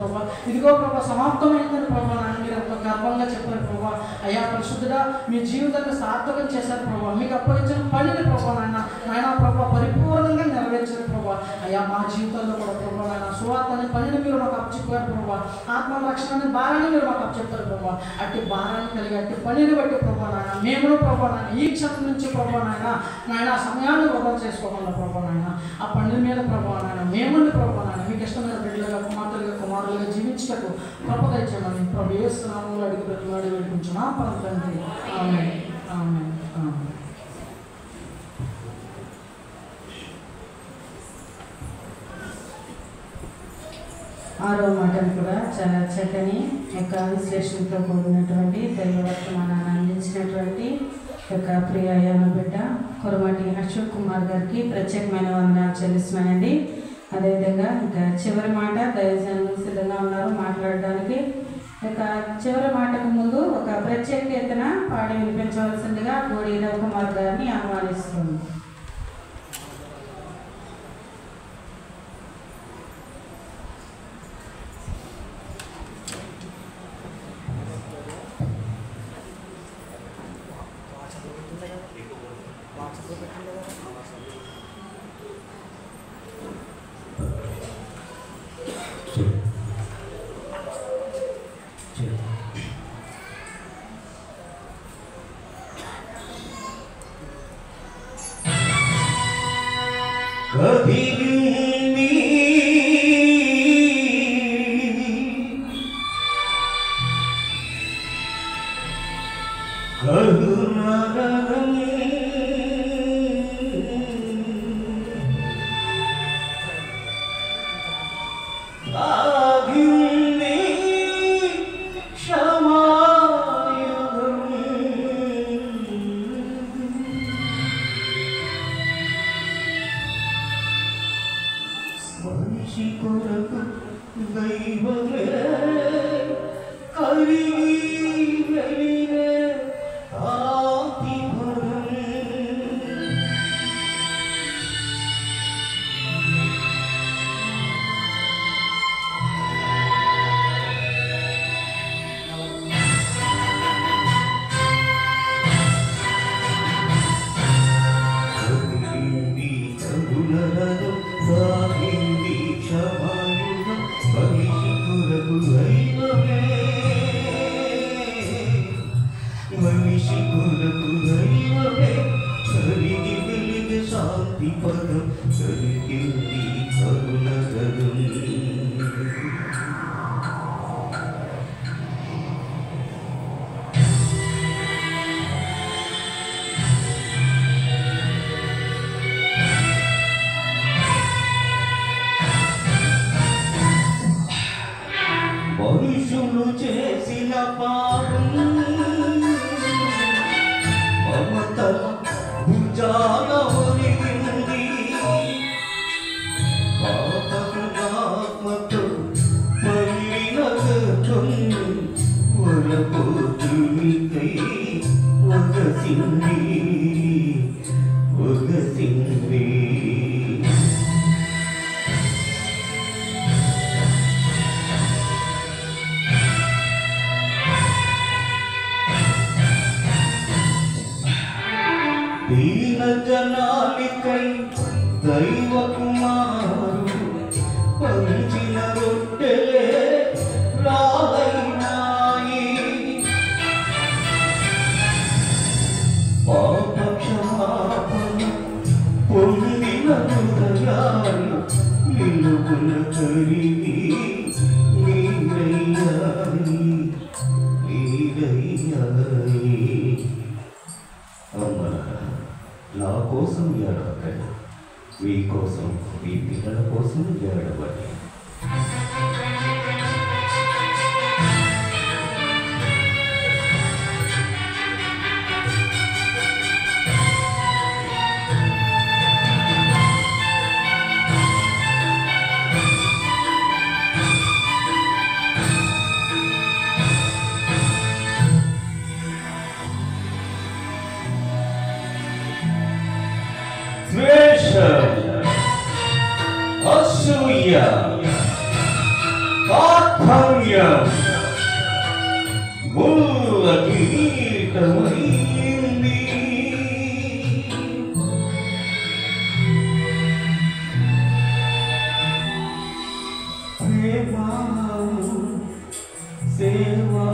ప్రభా. ఇదిగో ప్రభా, సమాప్తమైందని ప్రభా నాయన మీరు ఒక గర్వంగా చెప్పారు ప్రభా. అయ్యా పరిశుద్ధుడా, మీ జీవితాన్ని సార్థకం చేశారు ప్రభా. మీకు అప్పగించిన పనిని ప్రభా నాయన ప్రభా పరిపూర్ణంగా నెరవేర్చారు ప్రభా. అయ్యా మా జీవితంలో కూడా ప్రభా నాయన సువార్తని పనిని మీరు మాకు అప్పచెప్పారు ప్రభా. ఆత్మ రక్షణ భారాన్ని మీరు మాకు అప్పచెప్తారు ప్రభా. అట్టి భారాన్ని కలిగి అట్టి పనిని బట్టి ప్రభా నాయన మేము ప్రభా నాయన ఈ క్షణం నుంచి ప్రభా నాయన సమయాన్ని వృధా చేసుకోకుండా ప్రభా నాయన ఆ పని మీద ప్రభా నాయన మేముండి ప్రభా నాయన మీకు ఇష్టమైన బిడ్డలుగా కుమారులుగా జీవించటకు కృప దయచేయమని ప్రభు యేసు నామములో అడిగి ప్రతివాడి వేడుకుంటున్నాం పరమ తండ్రి. ఆమేన్, ఆమేన్, ఆమేన్. ఆరో మాటను కూడా చాలా చక్కని యొక్క విశ్లేషణతో కూడినటువంటి దైవ వర్తమానాన్ని అందించినటువంటి యొక్క ప్రియ అయ్యన్న బిడ్డ కొరమాటి అశోక్ కుమార్ గారికి ప్రత్యేకమైన వందనాలు చెల్లిస్తున్నానండి. అదేవిధంగా ఇంకా చివరి మాట దైవజనులు సిద్ధంగా ఉన్నారు మాట్లాడడానికి. ఇక చివరి మాటకు ముందు ఒక ప్రత్యేక కీర్తన పాడి వినిపించవలసిందిగా కోడి రవికుమార్ గారిని ఆహ్వానిస్తుంది. నా కోసం ఏడవకండి, మీ కోసం మీ పిల్లల కోసం ఏడవండి. ధన్యం ముల్ల కిరీటమైంది. సేవా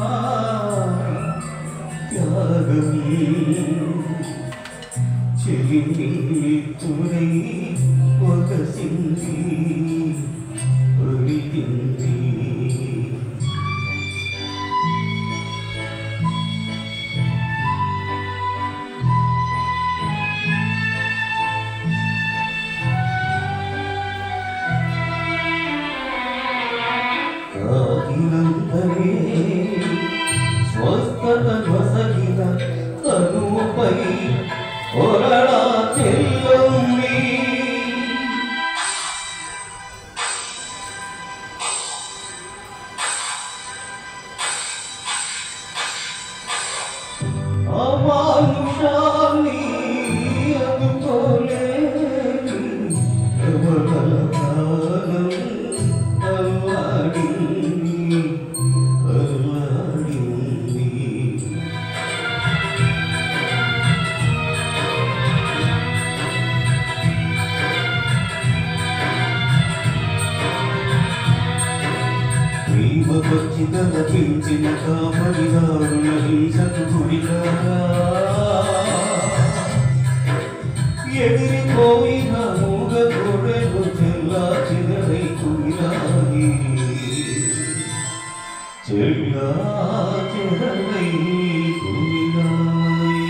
త్యాగమీ చెలితురై ఒక సింగి ఒలిగింది. స్వస్థత నొసగిన కనుపై ఒరడా చెల్లుంది. అమానుషాన్ని అందుకోలేని ఎవరల కాలం అల్లాడింది అల్లాడింది. ప్రేమకొచ్చి తలపించిన కాపరిదారుల హింసకు గురికాగా ఎగిరిపోయిన మూగ గొర్రెలు చెల్లా చెదరై కుమిలాయి. చెల్లా చెదరై కుమిలాయి.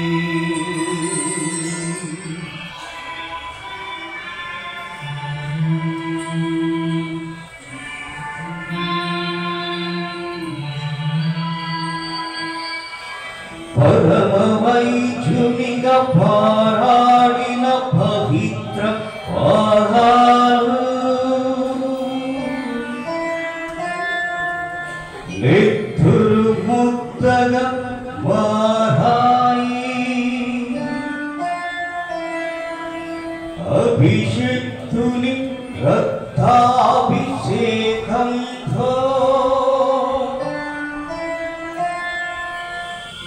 పరమ వైద్యునిగా పారాడిన పవిత్ర పాదాలు నెత్తురు ముద్దగా మారాయి. అభిషిక్తుని రక్తాభిషేకంతో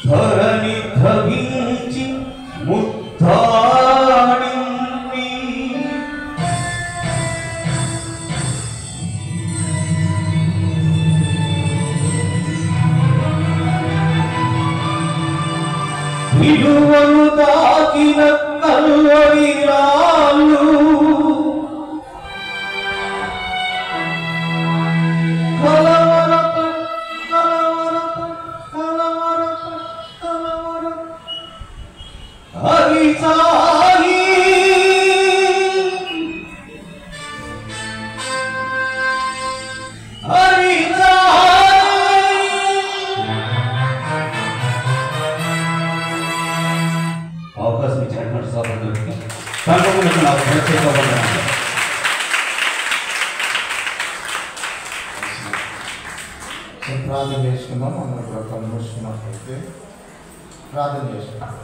ధరణి ధవించి ముద్దాడింది. విలువలు దాకిన కల్వరిరాళ్ళు హరిసాయి. అవకాశం ఇచ్చినటువంటి సోదరులకి సంఘములకు నాకు ప్రత్యేక వందనాలు. ప్రార్థన చేసుకున్నాం. అందరూ కూడా కళ్ళు మూసుకున్నట్లయితే ప్రార్థన చేసుకున్నాం.